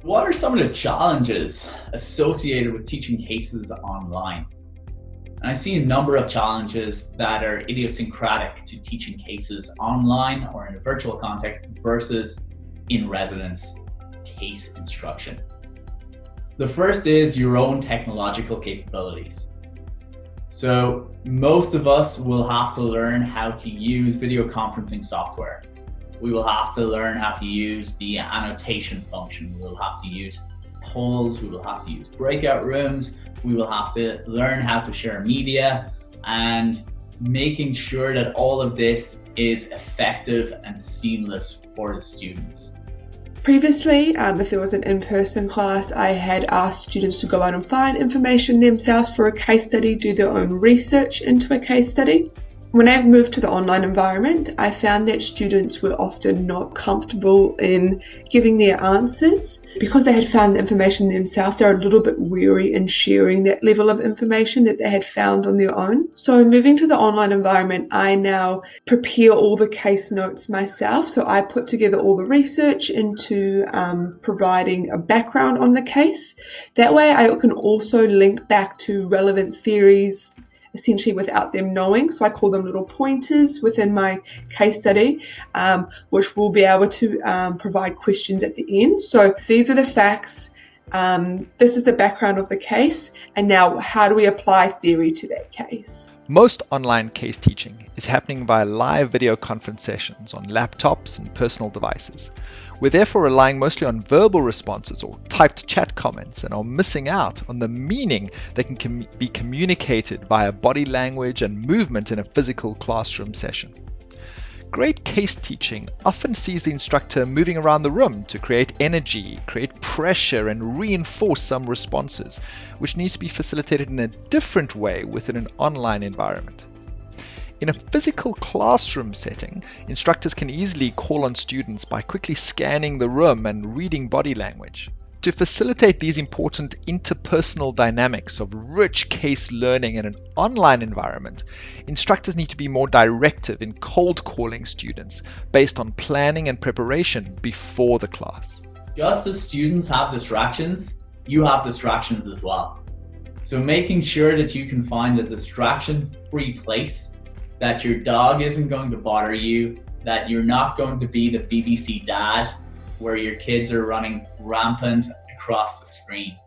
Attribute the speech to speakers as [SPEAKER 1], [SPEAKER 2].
[SPEAKER 1] What are some of the challenges associated with teaching cases online? And I see a number of challenges that are idiosyncratic to teaching cases online or in a virtual context versus in residence case instruction. The first is your own technological capabilities. So most of us will have to learn how to use video conferencing software. We will have to learn how to use the annotation function. We will have to use polls. We will have to use breakout rooms. We will have to learn how to share media, and making sure that all of this is effective and seamless for the students.
[SPEAKER 2] Previously, if there was an in-person class, I had asked students to go out and find information themselves for a case study, do their own research into a case study. When I moved to the online environment, I found that students were often not comfortable in giving their answers. Because they had found the information themselves, they're a little bit weary in sharing that level of information that they had found on their own. So moving to the online environment, I now prepare all the case notes myself. So I put together all the research into providing a background on the case. That way I can also link back to relevant theories, essentially without them knowing. So I call them little pointers within my case study, which will be able to provide questions at the end. So these are the facts. This is the background of the case. And now how do we apply theory to that case?
[SPEAKER 3] Most online case teaching is happening via live video conference sessions on laptops and personal devices. We're therefore relying mostly on verbal responses or typed chat comments and are missing out on the meaning that can be communicated via body language and movement in a physical classroom session. Great case teaching often sees the instructor moving around the room to create energy, create pressure, and reinforce some responses, which needs to be facilitated in a different way within an online environment. In a physical classroom setting, instructors can easily call on students by quickly scanning the room and reading body language. To facilitate these important interpersonal dynamics of rich case learning in an online environment, instructors need to be more directive in cold calling students based on planning and preparation before the class.
[SPEAKER 1] Just as students have distractions, you have distractions as well. So making sure that you can find a distraction-free place, that your dog isn't going to bother you, that you're not going to be the BBC dad where your kids are running rampant across the screen.